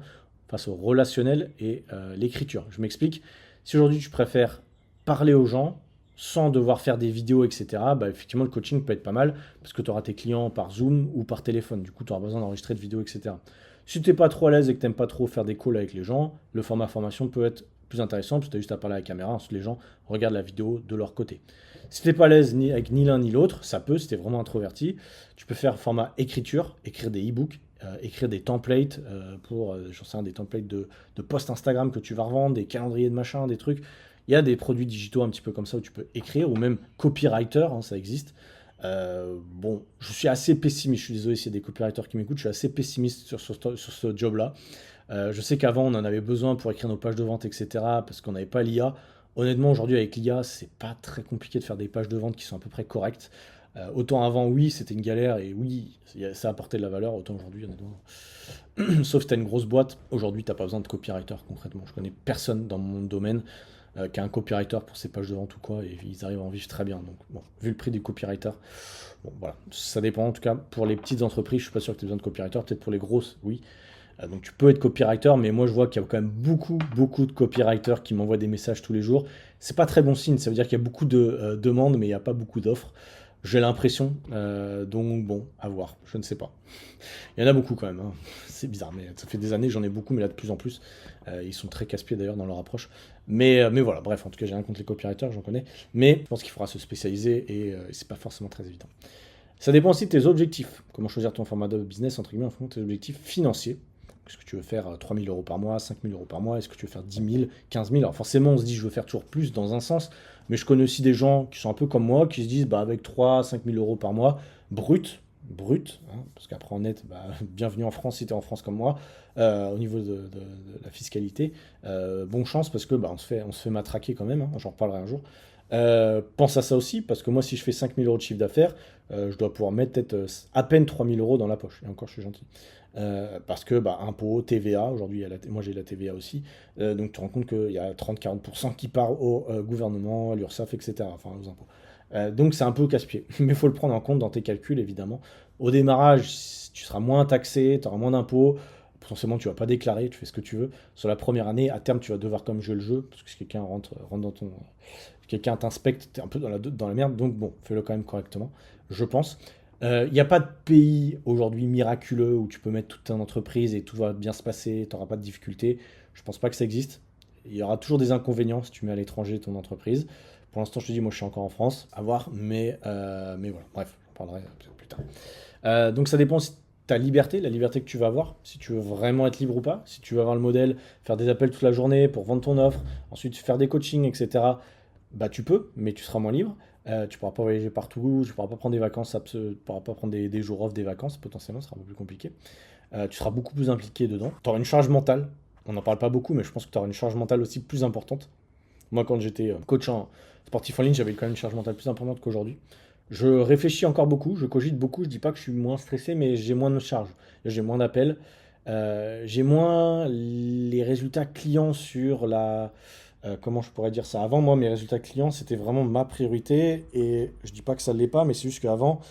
S1: face au relationnel et l'écriture. Je m'explique, si aujourd'hui tu préfères parler aux gens, sans devoir faire des vidéos, etc., bah, effectivement, le coaching peut être pas mal parce que tu auras tes clients par Zoom ou par téléphone. Du coup, tu auras besoin d'enregistrer de vidéos, etc. Si tu n'es pas trop à l'aise et que tu n'aimes pas trop faire des calls avec les gens, le format formation peut être plus intéressant parce que tu as juste à parler à la caméra. Ensuite, les gens regardent la vidéo de leur côté. Si tu n'es pas à l'aise avec ni l'un ni l'autre, ça peut, si tu es vraiment introverti, tu peux faire format écriture, écrire des e-books, écrire des templates pour, j'en sais rien, des templates de posts Instagram que tu vas revendre, des calendriers de machin, des trucs. Il y a des produits digitaux un petit peu comme ça où tu peux écrire, ou même copywriter, hein, ça existe. Bon, je suis assez pessimiste, je suis désolé s'il y a des copywriters qui m'écoutent, je suis assez pessimiste sur ce job-là. Je sais qu'avant, on en avait besoin pour écrire nos pages de vente, etc., parce qu'on n'avait pas l'IA. Honnêtement, aujourd'hui, avec l'IA, c'est pas très compliqué de faire des pages de vente qui sont à peu près correctes. Autant avant, oui, c'était une galère, et oui, ça apportait de la valeur, autant aujourd'hui, honnêtement. Sauf si tu as une grosse boîte, aujourd'hui, tu n'as pas besoin de copywriter, concrètement. Je connais personne dans mon domaine qui a un copywriter pour ses pages de vente ou quoi, et ils arrivent à en vivre très bien. Donc, bon, vu le prix du copywriter, bon, voilà, ça dépend. En tout cas, pour les petites entreprises, je suis pas sûr que tu aies besoin de copywriter. Peut-être pour les grosses, oui. Donc, tu peux être copywriter, mais moi, je vois qu'il y a quand même beaucoup de copywriters qui m'envoient des messages tous les jours. C'est pas très bon signe. Ça veut dire qu'il y a beaucoup de demandes, mais il n'y a pas beaucoup d'offres. J'ai l'impression, donc bon, à voir, je ne sais pas. Il y en a beaucoup quand même, hein. C'est bizarre, mais ça fait des années, j'en ai beaucoup, mais là de plus en plus. Ils sont très casse-pieds d'ailleurs dans leur approche. Mais voilà, bref, en tout cas, j'ai rien contre les copywriters, j'en connais. Mais je pense qu'il faudra se spécialiser et c'est pas forcément très évident. Ça dépend aussi de tes objectifs. Comment choisir ton format de business, entre guillemets, en fonction de tes objectifs financiers. Est-ce que tu veux faire 3 000 euros par mois, 5 000 euros par mois? Est-ce que tu veux faire 10 000, 15 000? Alors forcément, on se dit je veux faire toujours plus dans un sens, mais je connais aussi des gens qui sont un peu comme moi, qui se disent bah, avec 3 5 000 euros par mois, brut, hein, parce qu'après en net, bah, bienvenue en France si tu es en France comme moi, au niveau de la fiscalité. Bon chance parce que bah, on se fait matraquer quand même, hein, j'en reparlerai un jour. Pense à ça aussi, parce que moi, si je fais 5 000 euros de chiffre d'affaires, je dois pouvoir mettre peut-être à peine 3 000 euros dans la poche. Et encore, je suis gentil. Parce que bah, impôts, TVA, aujourd'hui, moi j'ai la TVA aussi. Donc tu te rends compte qu'il y a 30-40% qui part au gouvernement, à l'URSSAF, etc. Enfin, aux impôts. Donc c'est un peu casse-pied. Mais il faut le prendre en compte dans tes calculs, évidemment. Au démarrage, tu seras moins taxé, tu auras moins d'impôts. Potentiellement, tu vas pas déclarer, tu fais ce que tu veux. Sur la première année, à terme, tu vas devoir comme jouer le jeu, parce que si quelqu'un rentre dans ton, quelqu'un t'inspecte, t'es un peu dans la merde, donc bon, fais-le quand même correctement, je pense. Il n'y a pas de pays aujourd'hui miraculeux où tu peux mettre toute ton entreprise et tout va bien se passer, tu n'auras pas de difficultés. Je pense pas que ça existe. Il y aura toujours des inconvénients si tu mets à l'étranger ton entreprise. Pour l'instant, je te dis, moi je suis encore en France, à voir, mais voilà, bref, j'en parlerai peut-être plus tard. Donc ça dépend si ta liberté, la liberté que tu vas avoir, si tu veux vraiment être libre ou pas, si tu veux avoir le modèle, faire des appels toute la journée pour vendre ton offre, ensuite faire des coachings, etc. Bah tu peux, mais tu seras moins libre. Tu pourras pas voyager partout, tu pourras pas prendre des vacances, tu pourras pas prendre des jours off, des vacances, potentiellement, ce sera un peu plus compliqué. Tu seras beaucoup plus impliqué dedans. Tu auras une charge mentale, on n'en parle pas beaucoup, mais je pense que tu auras une charge mentale aussi plus importante. Moi, quand j'étais coach en sportif en ligne, j'avais quand même une charge mentale plus importante qu'aujourd'hui. Je réfléchis encore beaucoup, je cogite beaucoup, je dis pas que je suis moins stressé, mais j'ai moins de charge, j'ai moins d'appels, j'ai moins les résultats clients sur la... comment je pourrais dire ça? Avant, moi, mes résultats clients, c'était vraiment ma priorité, et je dis pas que ça ne l'est pas, mais c'est juste qu'avant,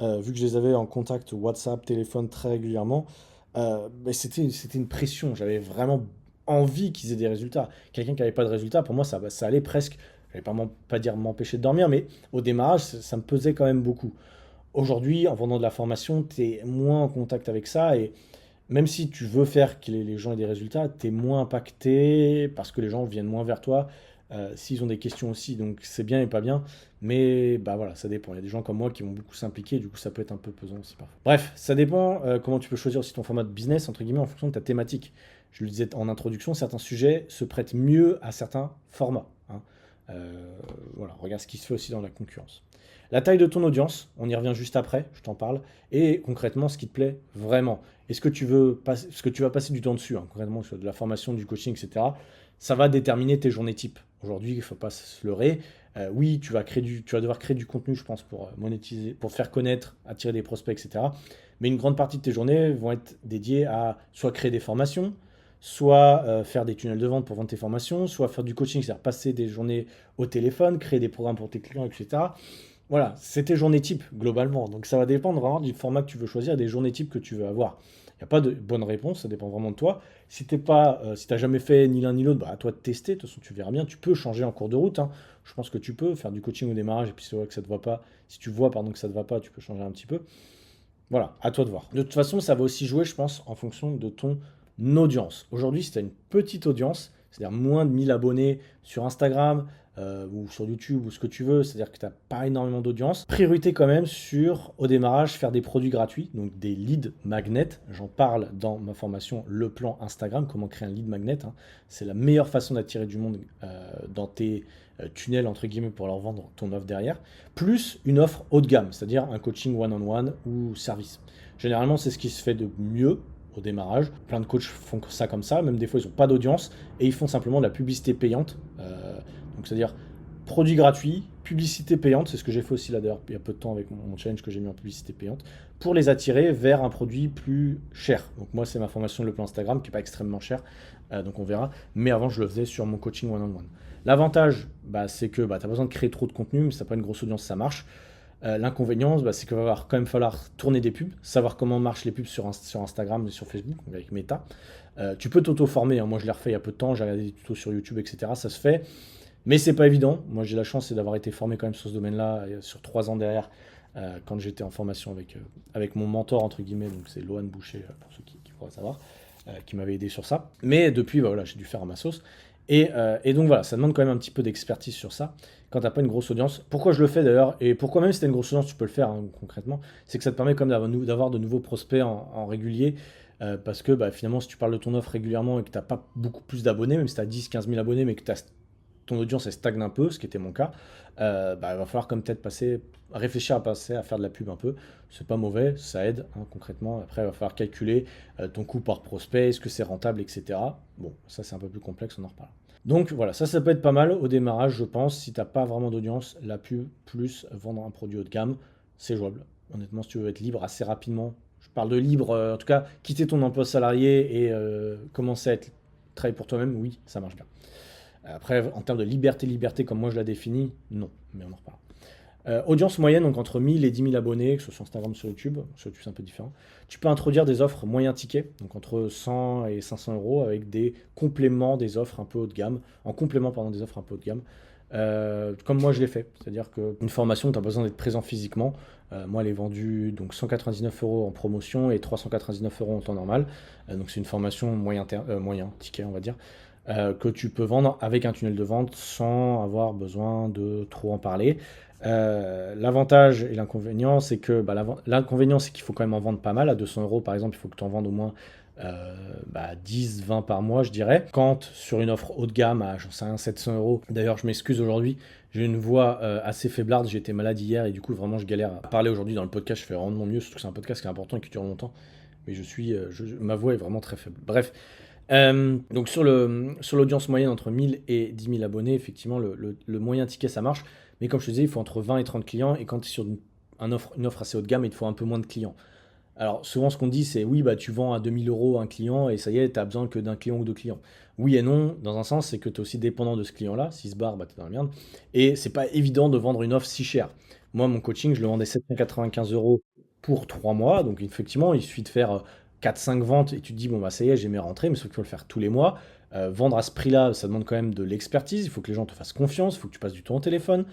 S1: vu que je les avais en contact WhatsApp, téléphone très régulièrement, ben, c'était une pression, j'avais vraiment envie qu'ils aient des résultats. Quelqu'un qui n'avait pas de résultats, pour moi, ça allait presque, je vais pas, pas dire m'empêcher de dormir, mais au démarrage, ça me pesait quand même beaucoup. Aujourd'hui, en vendant de la formation, tu es moins en contact avec ça et même si tu veux faire que les gens aient des résultats, tu es moins impacté parce que les gens viennent moins vers toi s'ils ont des questions aussi. Donc c'est bien et pas bien, mais bah voilà, ça dépend. Il y a des gens comme moi qui vont beaucoup s'impliquer, du coup ça peut être un peu pesant aussi parfois. Bref, ça dépend comment tu peux choisir aussi ton format de business, entre guillemets, en fonction de ta thématique. Je le disais en introduction, certains sujets se prêtent mieux à certains formats, hein. Voilà, regarde ce qui se fait aussi dans la concurrence. La taille de ton audience, on y revient juste après, je t'en parle, et concrètement ce qui te plaît vraiment. Est-ce que tu veux passer, ce que tu vas passer du temps dessus, hein, concrètement sur de la formation, du coaching, etc. Ça va déterminer tes journées types. Aujourd'hui, il ne faut pas se leurrer. Oui, tu vas devoir créer du contenu, je pense, pour monétiser, pour faire connaître, attirer des prospects, etc. Mais une grande partie de tes journées vont être dédiées à soit créer des formations, soit faire des tunnels de vente pour vendre tes formations, soit faire du coaching, c'est-à-dire passer des journées au téléphone, créer des programmes pour tes clients, etc. Voilà, c'est tes journées types globalement. Donc ça va dépendre vraiment du format que tu veux choisir, des journées types que tu veux avoir. Il n'y a pas de bonne réponse, ça dépend vraiment de toi. Si t'as jamais fait ni l'un ni l'autre, bah à toi de tester. De toute façon, tu verras bien. Tu peux changer en cours de route, hein. Je pense que tu peux faire du coaching au démarrage et puis si tu vois que ça te va pas, si tu vois pardon que ça te va pas, tu peux changer un petit peu. Voilà, à toi de voir. De toute façon, ça va aussi jouer, je pense, en fonction de ton audience. Aujourd'hui, si tu as une petite audience, c'est-à-dire moins de 1000 abonnés sur Instagram ou sur YouTube ou ce que tu veux, c'est-à-dire que tu n'as pas énormément d'audience, priorité quand même sur, au démarrage, faire des produits gratuits, donc des leads magnets. J'en parle dans ma formation Le Plan Instagram, comment créer un lead magnet, hein. C'est la meilleure façon d'attirer du monde dans tes tunnels, entre guillemets, pour leur vendre ton offre derrière plus une offre haut de gamme, c'est-à-dire un coaching one-on-one ou service. Généralement, c'est ce qui se fait de mieux au démarrage. Plein de coachs font ça comme ça, même des fois ils n'ont pas d'audience et ils font simplement de la publicité payante. Donc c'est-à-dire produit gratuit, publicité payante, c'est ce que j'ai fait aussi là d'ailleurs il y a peu de temps avec mon challenge que j'ai mis en publicité payante, pour les attirer vers un produit plus cher. Donc moi c'est ma formation Le Plan Instagram qui n'est pas extrêmement cher, donc on verra, mais avant je le faisais sur mon coaching one-on-one. L'avantage, bah, c'est que bah, tu as besoin de créer trop de contenu, mais si tu n'as pas une grosse audience, ça marche. L'inconvénient, bah, c'est qu'il va quand même falloir tourner des pubs, savoir comment marchent les pubs sur Instagram et sur Facebook, donc avec Meta. Tu peux t'auto-former, hein. Moi je l'ai refait il y a peu de temps, j'ai regardé des tutos sur YouTube, etc. Ça se fait, mais c'est pas évident. Moi j'ai la chance d'avoir été formé quand même sur ce domaine-là, sur 3 ans derrière, quand j'étais en formation avec mon mentor, entre guillemets, donc c'est Lohan Boucher, pour ceux qui pourraient savoir, qui m'avait aidé sur ça. Mais depuis, bah, voilà, j'ai dû faire à ma sauce. Et donc voilà, ça demande quand même un petit peu d'expertise sur ça quand t'as pas une grosse audience. Pourquoi je le fais d'ailleurs, et pourquoi même si t'as une grosse audience, tu peux le faire hein, concrètement, c'est que ça te permet quand même d'avoir de nouveaux prospects en régulier. Parce que bah, finalement, si tu parles de ton offre régulièrement et que t'as pas beaucoup plus d'abonnés, même si t'as 10-15 000 abonnés, mais que ton audience elle stagne un peu, ce qui était mon cas, bah, il va falloir comme peut-être réfléchir à faire de la pub un peu. C'est pas mauvais, ça aide hein, concrètement. Après, il va falloir calculer ton coût par prospect, est-ce que c'est rentable, etc. Bon, ça c'est un peu plus complexe, on en reparle. Donc voilà, ça peut être pas mal au démarrage, je pense. Si t'as pas vraiment d'audience, la pub plus vendre un produit haut de gamme, c'est jouable. Honnêtement, si tu veux être libre assez rapidement, je parle de libre, en tout cas, quitter ton emploi salarié et commencer à travailler pour toi-même, oui, ça marche bien. Après, en termes de liberté comme moi je la définis, non, mais on en reparle. Audience moyenne, donc entre 1000 et 10 000 abonnés, que ce soit sur Instagram ou sur YouTube. Sur YouTube, c'est un peu différent. Tu peux introduire des offres moyen ticket, donc entre 100 et 500 euros, avec des compléments des offres un peu haut de gamme, en complément pardon, des offres un peu haut de gamme. Comme moi je l'ai fait, c'est-à-dire qu'une formation, tu as besoin d'être présent physiquement. Moi, elle est vendue donc 199 euros en promotion et 399 euros en temps normal. Donc c'est une formation moyen ticket, on va dire, que tu peux vendre avec un tunnel de vente sans avoir besoin de trop en parler. L'avantage et l'inconvénient, c'est que l'inconvénient, c'est qu'il faut quand même en vendre pas mal. À 200 euros, par exemple, il faut que tu en vendes au moins 10-20 par mois, je dirais. Quand sur une offre haut de gamme à, j'en sais rien, 700 euros, d'ailleurs, je m'excuse aujourd'hui, j'ai une voix assez faiblarde, j'ai été malade hier et du coup, vraiment, je galère à parler aujourd'hui dans le podcast. Je fais vraiment de mon mieux, surtout que c'est un podcast qui est important et qui dure longtemps. Mais ma voix est vraiment très faible. Bref, donc sur l'audience moyenne entre 1000 et 10 000 abonnés, effectivement, le moyen ticket, ça marche. Mais comme je te disais, il faut entre 20 et 30 clients. Et quand tu es sur une offre assez haut de gamme, il te faut un peu moins de clients. Alors souvent ce qu'on dit c'est oui bah tu vends à 2 000 € un client et ça y est, tu as besoin que d'un client ou deux clients. Oui et non, dans un sens c'est que tu es aussi dépendant de ce client-là, s'il se barre, bah tu es dans la merde. Et c'est pas évident de vendre une offre si chère. Moi mon coaching je le vendais 795 € pour 3 mois, donc effectivement il suffit de faire 4-5 ventes et tu te dis bon bah ça y est j'ai mes rentrées, mais sauf qu'il faut le faire tous les mois. Vendre à ce prix-là, ça demande quand même de l'expertise, il faut que les gens te fassent confiance, il faut que tu passes du temps au téléphone,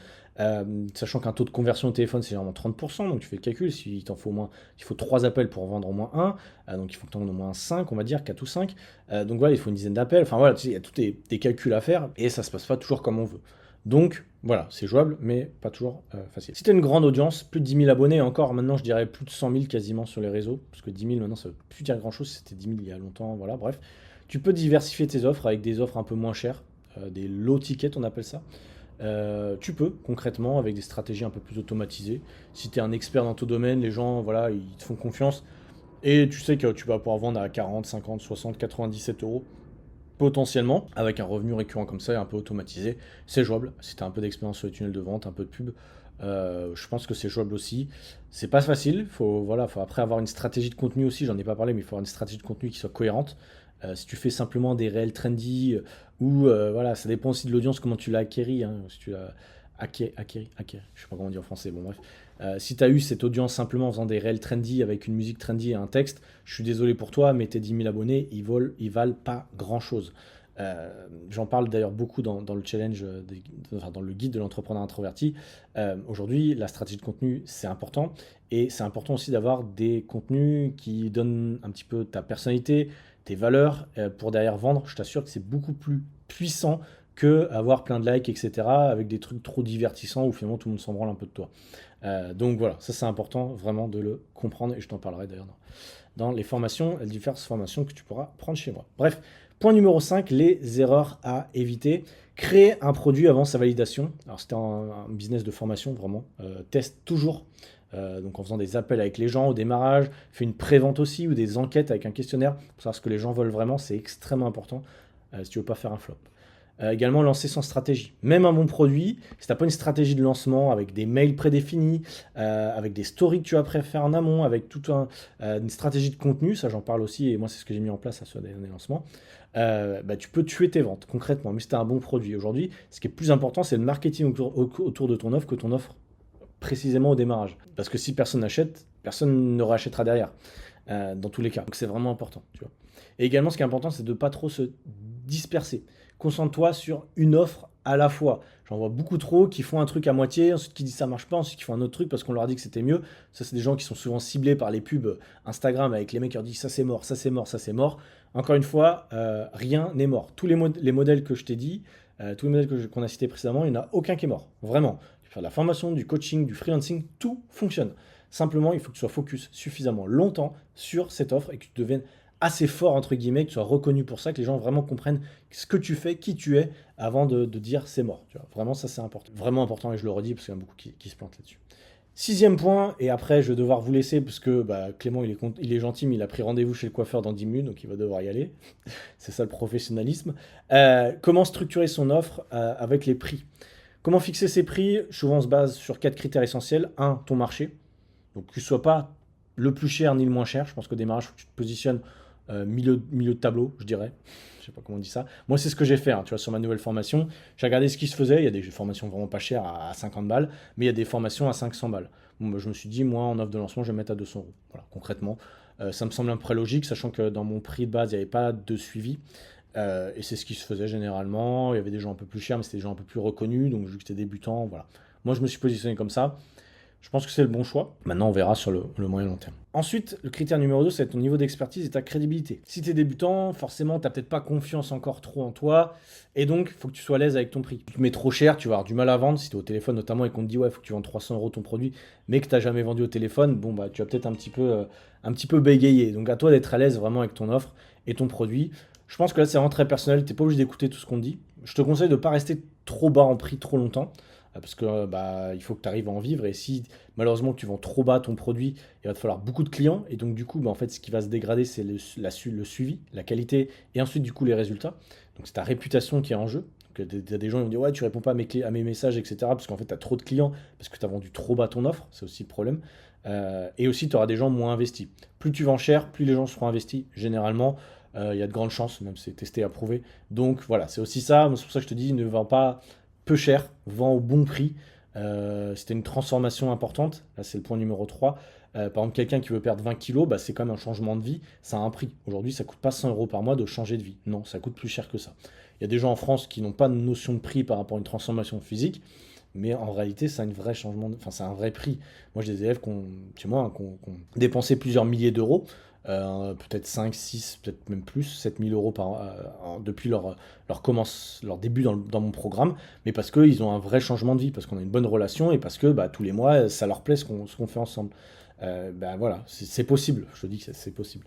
S1: sachant qu'un taux de conversion au téléphone c'est généralement 30%, donc tu fais le calcul, s'il t'en faut au moins il faut 3 appels pour en vendre au moins un, donc il faut que tu en vendes au moins 5, on va dire, 4 ou 5. Donc voilà, il faut une dizaine d'appels. Enfin voilà, tu sais, il y a tous des calculs à faire et ça se passe pas toujours comme on veut. Donc voilà, c'est jouable, mais pas toujours facile. Si tu as une grande audience, plus de 10 000 abonnés, encore maintenant je dirais plus de 100 000 quasiment sur les réseaux, parce que 10 000 maintenant ça veut plus dire grand chose, c'était 10 000 il y a longtemps, voilà, bref. Tu peux diversifier tes offres avec des offres un peu moins chères, des low tickets on appelle ça. Tu peux concrètement avec des stratégies un peu plus automatisées. Si tu es un expert dans ton domaine, les gens voilà, ils te font confiance et tu sais que tu vas pouvoir vendre à 40, 50, 60, 97 euros potentiellement avec un revenu récurrent comme ça et un peu automatisé. C'est jouable. Si tu as un peu d'expérience sur les tunnels de vente, un peu de pub, je pense que c'est jouable aussi. C'est pas facile. Faut après avoir une stratégie de contenu aussi. J'en ai pas parlé, mais il faut avoir une stratégie de contenu qui soit cohérente. Si tu fais simplement des réels trendy ou voilà, ça dépend aussi de l'audience, comment tu l'as acquéri. Hein. Si tu l'as acquéri, je sais pas comment dire en français. Bon bref, si tu as eu cette audience simplement en faisant des réels trendy avec une musique trendy et un texte, je suis désolé pour toi, mais tes 10 000 abonnés, ils valent pas grand chose. J'en parle d'ailleurs beaucoup dans le challenge, enfin, dans le guide de l'entrepreneur introverti. Aujourd'hui, la stratégie de contenu, c'est important. Et c'est important aussi d'avoir des contenus qui donnent un petit peu ta personnalité, tes valeurs, pour derrière vendre. Je t'assure que c'est beaucoup plus puissant que avoir plein de likes, etc., avec des trucs trop divertissants où finalement tout le monde s'en branle un peu de toi. Donc voilà, ça c'est important vraiment de le comprendre et je t'en parlerai d'ailleurs dans les formations, les diverses formations que tu pourras prendre chez moi. Bref, point numéro 5, les erreurs à éviter. Créer un produit avant sa validation. Alors c'était un business de formation vraiment. Teste toujours. Donc en faisant des appels avec les gens au démarrage, fais une pré-vente aussi ou des enquêtes avec un questionnaire pour savoir ce que les gens veulent vraiment, c'est extrêmement important si tu veux pas faire un flop. Également lancer sans stratégie. Même un bon produit, si tu n'as pas une stratégie de lancement avec des mails prédéfinis, avec des stories que tu vas faire en amont, avec une stratégie de contenu, ça j'en parle aussi et moi c'est ce que j'ai mis en place à ce dernier lancement, tu peux tuer tes ventes concrètement, mais si tu as un bon produit. Aujourd'hui, ce qui est plus important, c'est le marketing autour de ton offre que ton offre précisément au démarrage. Parce que si personne n'achète, personne ne rachètera derrière, dans tous les cas. Donc c'est vraiment important. Tu vois. Et également, ce qui est important, c'est de ne pas trop se disperser. Concentre-toi sur une offre à la fois. J'en vois beaucoup trop qui font un truc à moitié, ensuite qui disent ça marche pas, ensuite qui font un autre truc parce qu'on leur a dit que c'était mieux. Ça, c'est des gens qui sont souvent ciblés par les pubs Instagram avec les mecs qui leur disent ça c'est mort, ça c'est mort, ça c'est mort. Encore une fois, rien n'est mort. Tous les modèles que je t'ai dit, tous les modèles qu'on a cités précédemment, il n'y en a aucun qui est mort. Vraiment. Tu peux faire de la formation, du coaching, du freelancing, tout fonctionne. Simplement, il faut que tu sois focus suffisamment longtemps sur cette offre et que tu deviennes assez fort, entre guillemets, que tu sois reconnu pour ça, que les gens vraiment comprennent ce que tu fais, qui tu es, avant de dire c'est mort. Tu vois. Vraiment, ça c'est important. Vraiment important, et je le redis parce qu'il y en a beaucoup qui se plantent là-dessus. Sixième point, et après je vais devoir vous laisser parce que Clément il est gentil, mais il a pris rendez-vous chez le coiffeur dans 10 minutes, donc il va devoir y aller. C'est ça le professionnalisme. Comment structurer son offre avec les prix? Comment fixer ses prix? Souvent on se base sur 4 critères essentiels. Un, ton marché. Donc que ce soit pas le plus cher ni le moins cher. Je pense qu'au démarrage, il faut que tu te positionnes milieu de tableau, je dirais. Je sais pas comment on dit ça. Moi, c'est ce que j'ai fait, hein, tu vois, sur ma nouvelle formation. J'ai regardé ce qui se faisait. Il y a des formations vraiment pas chères à 50 balles, mais il y a des formations à 500 balles. Bon, je me suis dit, moi, en offre de lancement, je vais mettre à 200 euros. Voilà, concrètement. Ça me semble un peu logique, sachant que dans mon prix de base, il n'y avait pas de suivi. Et c'est ce qui se faisait généralement. Il y avait des gens un peu plus chers, mais c'était des gens un peu plus reconnus. Donc, vu que c'était débutant, voilà. Moi, je me suis positionné comme ça. Je pense que c'est le bon choix. Maintenant, on verra sur le moyen long terme. Ensuite, le critère numéro 2, c'est ton niveau d'expertise et ta crédibilité. Si tu es débutant, forcément, tu n'as peut-être pas confiance encore trop en toi. Et donc, il faut que tu sois à l'aise avec ton prix. Si tu mets trop cher, tu vas avoir du mal à vendre. Si tu es au téléphone notamment et qu'on te dit, ouais, il faut que tu vendes 300 euros ton produit, mais que tu n'as jamais vendu au téléphone, bon, bah, tu vas peut-être un petit peu bégayer. Donc, à toi d'être à l'aise vraiment avec ton offre et ton produit. Je pense que là, c'est vraiment très personnel. Tu n'es pas obligé d'écouter tout ce qu'on te dit. Je te conseille de ne pas rester trop bas en prix trop longtemps. Parce que bah, il faut que tu arrives à en vivre. Et si malheureusement tu vends trop bas ton produit, il va te falloir beaucoup de clients. Et donc du coup, bah, en fait, ce qui va se dégrader, c'est le suivi, la qualité et ensuite du coup les résultats. Donc c'est ta réputation qui est en jeu. Donc t'as des gens qui vont dire ouais, tu réponds pas à mes messages, etc. Parce qu'en fait, tu as trop de clients, parce que tu as vendu trop bas ton offre. C'est aussi le problème. Et aussi, tu auras des gens moins investis. Plus tu vends cher, plus les gens seront investis. Généralement, il y a de grandes chances, même si c'est testé, approuvé. Donc voilà, c'est aussi ça. C'est pour ça que je te dis, ne vends pas peu cher, vend au bon prix. C'était une transformation importante. Là, c'est le point numéro 3. Par exemple, quelqu'un qui veut perdre 20 kilos, bah, c'est quand même un changement de vie. Ça a un prix. Aujourd'hui, ça coûte pas 100 euros par mois de changer de vie. Non, ça coûte plus cher que ça. Il y a des gens en France qui n'ont pas de notion de prix par rapport à une transformation physique. Mais en réalité, c'est un vrai changement, enfin, c'est un vrai prix. Moi, j'ai des élèves chez moi, hein, qui ont dépensé plusieurs milliers d'euros, peut-être 5, 6, peut-être même plus, 7 000 euros depuis leur début dans mon programme, mais parce qu'ils ont un vrai changement de vie, parce qu'on a une bonne relation et parce que bah, tous les mois, ça leur plaît ce qu'on fait ensemble. Ben voilà, c'est possible, je te dis que c'est possible.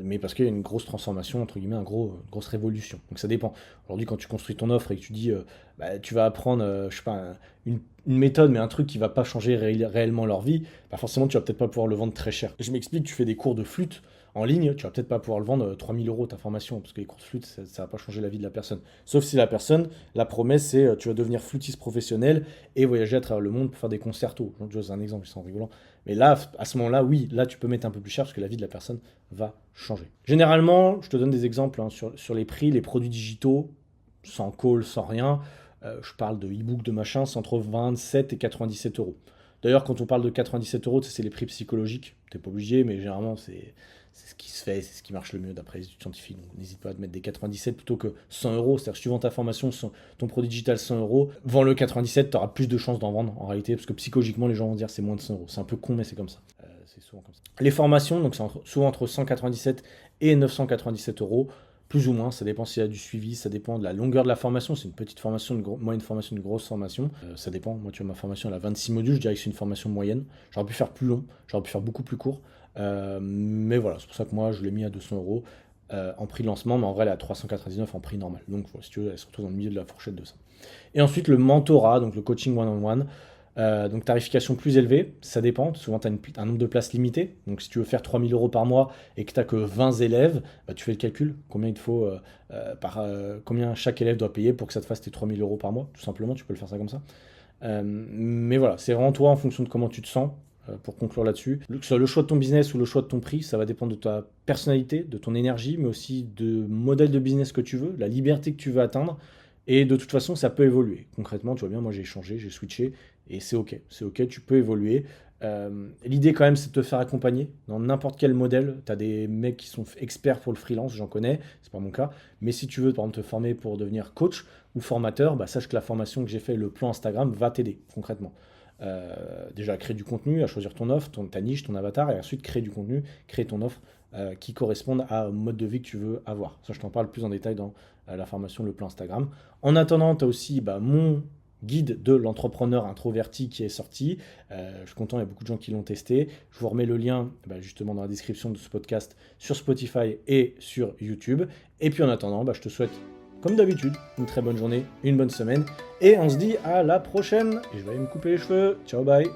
S1: Mais parce qu'il y a une grosse transformation, entre guillemets, grosse révolution. Donc ça dépend. Aujourd'hui, quand tu construis ton offre et que tu dis, bah, tu vas apprendre, je sais pas, une méthode, mais un truc qui va pas changer réellement leur vie, bah forcément, tu vas peut-être pas pouvoir le vendre très cher. Je m'explique, tu fais des cours de flûte en ligne, tu vas peut-être pas pouvoir le vendre 3000 euros ta formation, parce que les cours de flûte, ça va pas changer la vie de la personne. Sauf si la promesse, c'est tu vas devenir flûtiste professionnel et voyager à travers le monde pour faire des concertos. C'est un exemple, c'est en rigolant. Mais là, à ce moment-là, oui, là, tu peux mettre un peu plus cher parce que la vie de la personne va changer. Généralement, je te donne des exemples hein, sur les prix, les produits digitaux, sans call, sans rien. Je parle de e-book, de machin, c'est entre 27 et 97 euros. D'ailleurs, quand on parle de 97 euros, c'est les prix psychologiques. T'es pas obligé, mais généralement, c'est ce qui se fait, c'est ce qui marche le mieux d'après les études scientifiques. Donc n'hésite pas à te mettre des 97 plutôt que 100 euros. C'est-à-dire que si tu vends ta formation, ton produit digital 100 euros, vends le 97, tu auras plus de chances d'en vendre en réalité, parce que psychologiquement, les gens vont dire c'est moins de 100 euros. C'est un peu con, mais c'est comme ça. C'est souvent comme ça. Les formations, donc c'est souvent entre 197 et 997 euros. Plus ou moins, ça dépend s'il y a du suivi, ça dépend de la longueur de la formation. C'est une petite formation, une moyenne formation, une grosse formation. Ça dépend. Moi, tu vois, ma formation, elle a 26 modules. Je dirais que c'est une formation moyenne. J'aurais pu faire plus long, j'aurais pu faire beaucoup plus court. Mais voilà, c'est pour ça que moi, je l'ai mis à 200 euros en prix de lancement, mais en vrai, elle est à 399 en prix normal. Donc, voilà, si tu veux, elle se retrouve dans le milieu de la fourchette de ça. Et ensuite, le mentorat, donc le coaching one-on-one. Donc tarification plus élevée, ça dépend. Souvent, tu as un nombre de places limité. Donc, si tu veux faire 3000 euros par mois et que tu n'as que 20 élèves, bah, tu fais le calcul. Combien il te faut, combien chaque élève doit payer pour que ça te fasse tes 3000 euros par mois. Tout simplement, tu peux le faire ça comme ça. Mais voilà, c'est vraiment toi en fonction de comment tu te sens. Pour conclure là-dessus, que ce soit le choix de ton business ou le choix de ton prix, ça va dépendre de ta personnalité, de ton énergie, mais aussi de modèle de business que tu veux, la liberté que tu veux atteindre. Et de toute façon, ça peut évoluer. Concrètement, tu vois bien, moi j'ai changé, j'ai switché, et c'est ok, tu peux évoluer. L'idée quand même, c'est de te faire accompagner dans n'importe quel modèle. Tu as des mecs qui sont experts pour le freelance, j'en connais, c'est pas mon cas. Mais si tu veux, par exemple, te former pour devenir coach ou formateur, bah, sache que la formation que j'ai fait, le plan Instagram, va t'aider concrètement. Déjà à créer du contenu, à choisir ton offre, ta niche, ton avatar, et ensuite créer du contenu, créer ton offre qui corresponde à mode de vie que tu veux avoir. Ça, je t'en parle plus en détail dans la formation Le Plan Instagram. En attendant, tu as aussi mon guide de l'entrepreneur introverti qui est sorti. Je suis content, il y a beaucoup de gens qui l'ont testé. Je vous remets le lien justement dans la description de ce podcast sur Spotify et sur YouTube. Et puis en attendant, je te souhaite comme d'habitude, une très bonne journée, une bonne semaine, et on se dit à la prochaine. Et je vais aller me couper les cheveux. Ciao, bye.